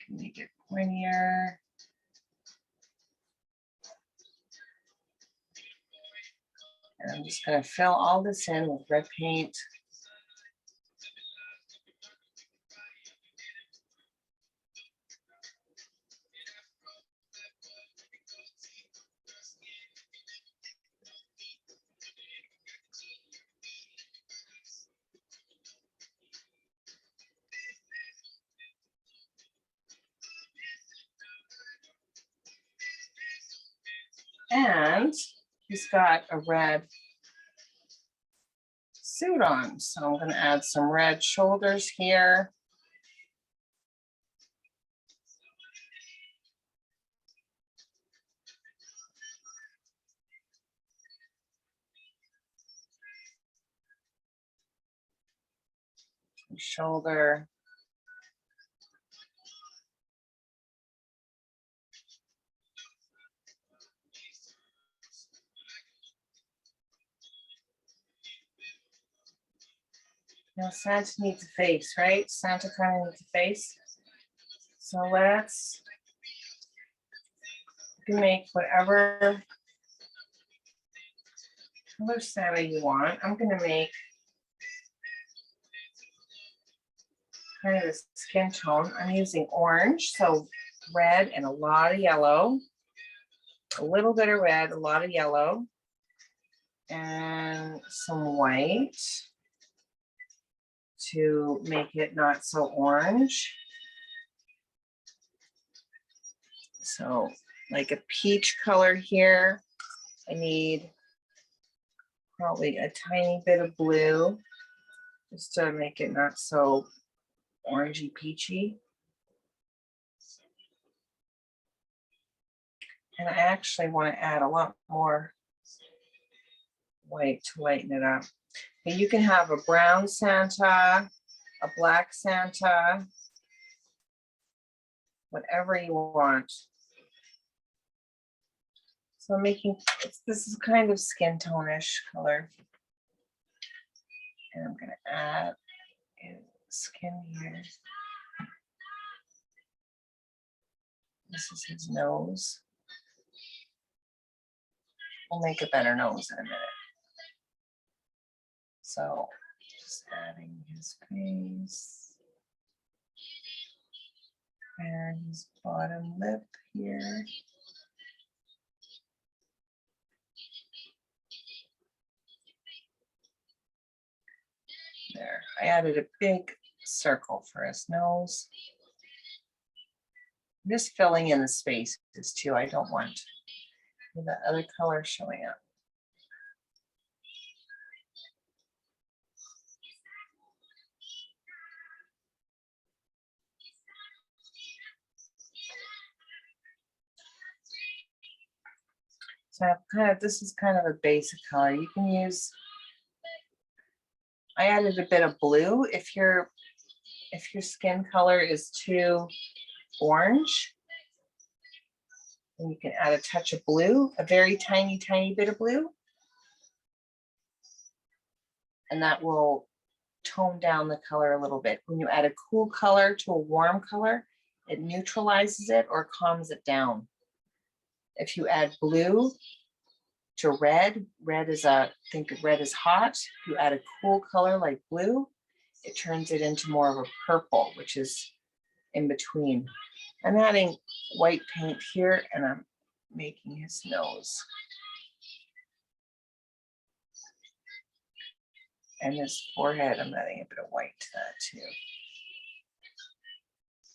Can make it pointier. And I'm just going to fill all this in with red paint. And he's got a red suit on. So I'm going to add some red shoulders here. Shoulder. Now Santa needs a face, right? Santa kind of needs a face. So let's make whatever color Santa you want. I'm going to make kind of a skin tone. I'm using orange, so red and a lot of yellow. A little bit of red, a lot of yellow, and some white to make it not so orange. So like a peach color here. I need probably a tiny bit of blue just to make it not so orangey peachy. And I actually want to add a lot more white to lighten it up. And you can have a brown Santa, a black Santa, whatever you want. So I'm making, this is kind of skin tone-ish color. And I'm going to add skin here. This is his nose. We'll make a better nose in a minute. So just adding his face and his bottom lip here. There, I added a big circle for his nose. I'm just filling in the spaces too. I don't want the other color showing up. So I have kind of, this is kind of a basic color. You can use, I added a bit of blue. If your skin color is too orange, then you can add a touch of blue, a very tiny, tiny bit of blue. And that will tone down the color a little bit. When you add a cool color to a warm color, it neutralizes it or calms it down. If you add blue to red, red is think of red as hot. If you add a cool color like blue, it turns it into more of a purple, which is in between. I'm adding white paint here and I'm making his nose. And his forehead, I'm adding a bit of white to that too.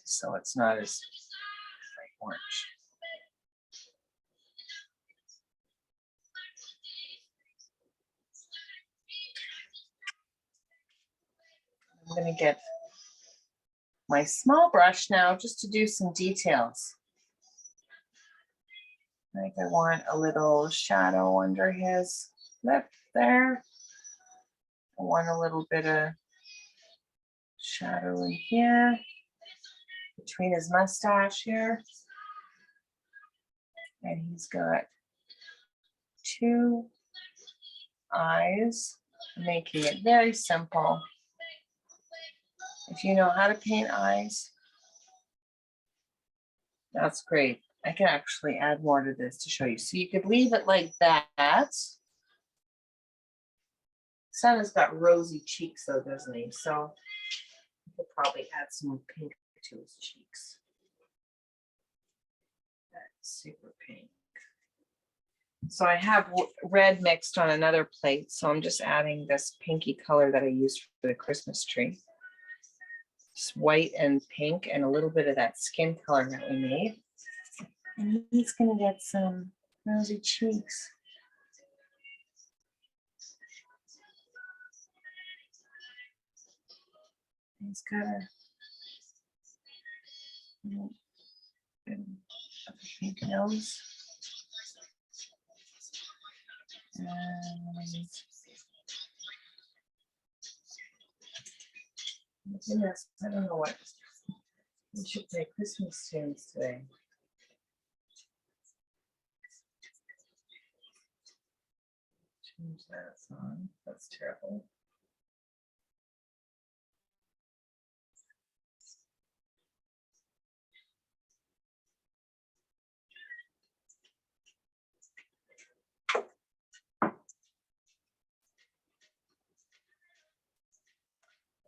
So it's not as bright orange. I'm going to get my small brush now just to do some details. Like I want a little shadow under his lip there. I want a little bit of shadow in here between his mustache here. And he's got two eyes, making it very simple. If you know how to paint eyes, that's great. I can actually add more to this to show you. So you could leave it like that. Santa's got rosy cheeks though, doesn't he? So you could probably add some pink to his cheeks. That's super pink. So I have red mixed on another plate. So I'm just adding this pinky color that I used for the Christmas tree. Just white and pink and a little bit of that skin color that we made. And he's gonna get some rosy cheeks. He's got a pink nose. Goodness, I don't know what we should play Christmas tunes today. Change that song. That's terrible.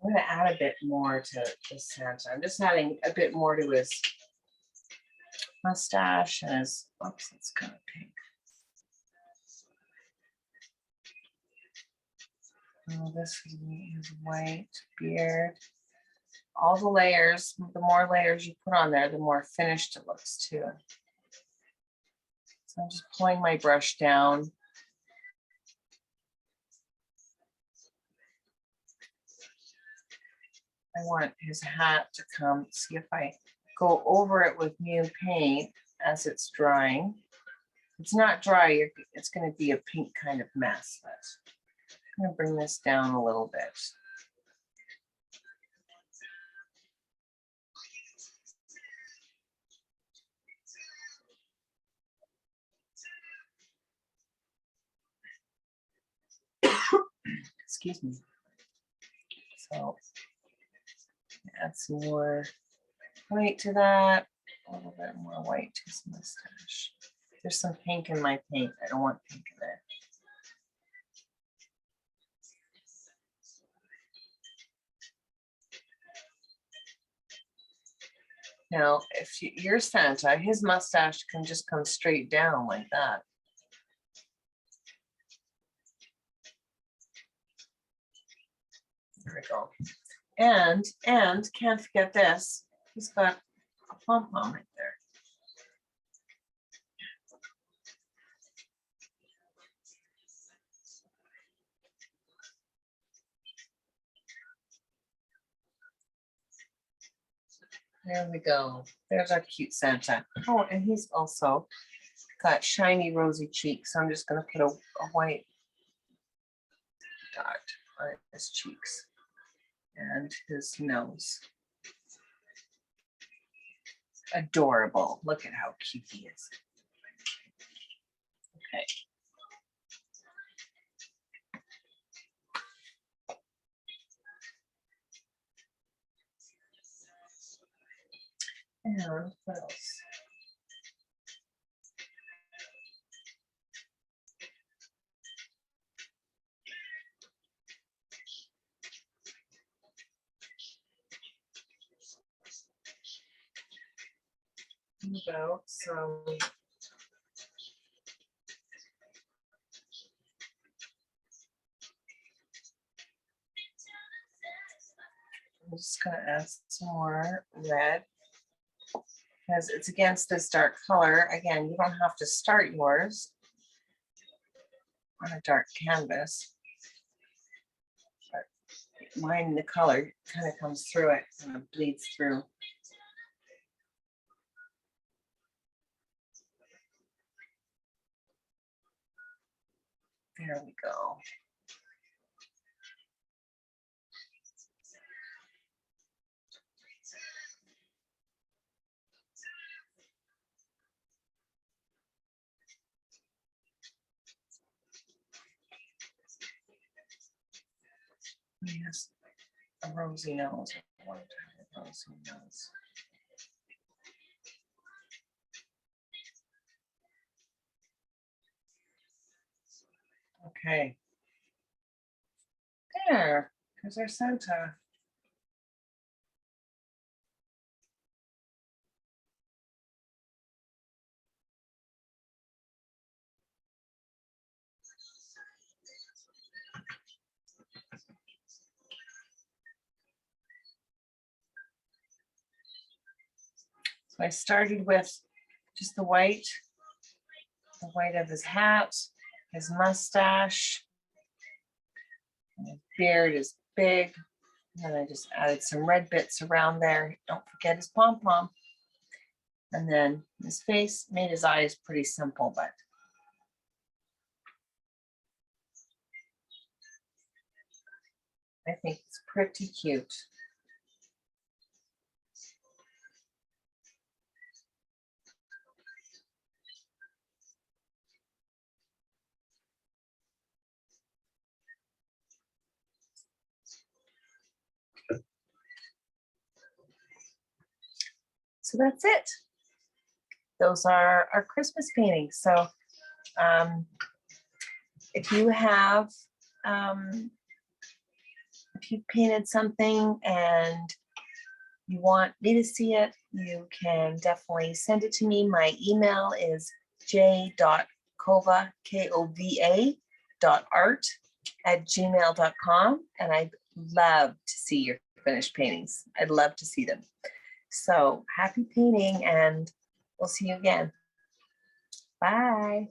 I'm going to add a bit more to Santa. I'm just adding a bit more to his mustache and his, oops, it's kind of pink. Oh, this is his white beard. All the layers, the more layers you put on there, the more finished it looks too. So I'm just pulling my brush down. I want his hat to come. See if I go over it with new paint as it's drying. It's not dry, it's going to be a pink kind of mess, but I'm going to bring this down a little bit. Excuse me. So add some more white to that, a little bit more white to his mustache. There's some pink in my paint. I don't want pink in there. Now, if you're Santa, his mustache can just come straight down like that. There we go. And can't forget this. He's got a pom-pom right there. There we go. There's our cute Santa. Oh, and he's also got shiny rosy cheeks. So I'm just going to put a white dot on his cheeks and his nose. Adorable. Look at how cute he is. Okay. And what else? About some I'm just going to add some more red because it's against this dark color. Again, you don't have to start yours on a dark canvas, but mine, the color kind of comes through it and it bleeds through. There we go. Yes, a rosy nose. I want to have a rosy nose. Okay. There's our Santa. So I started with just the white of his hat, his mustache, and his beard is big. And then I just added some red bits around there. Don't forget his pom-pom. And then his face, made his eyes pretty simple, but I think it's pretty cute. So that's it. Those are our Christmas paintings. So if you have, if you painted something and you want me to see it, you can definitely send it to me. My email is j.kova, K-O-V-A, .art@gmail.com. And I'd love to see your finished paintings. I'd love to see them. So happy painting, and we'll see you again. Bye.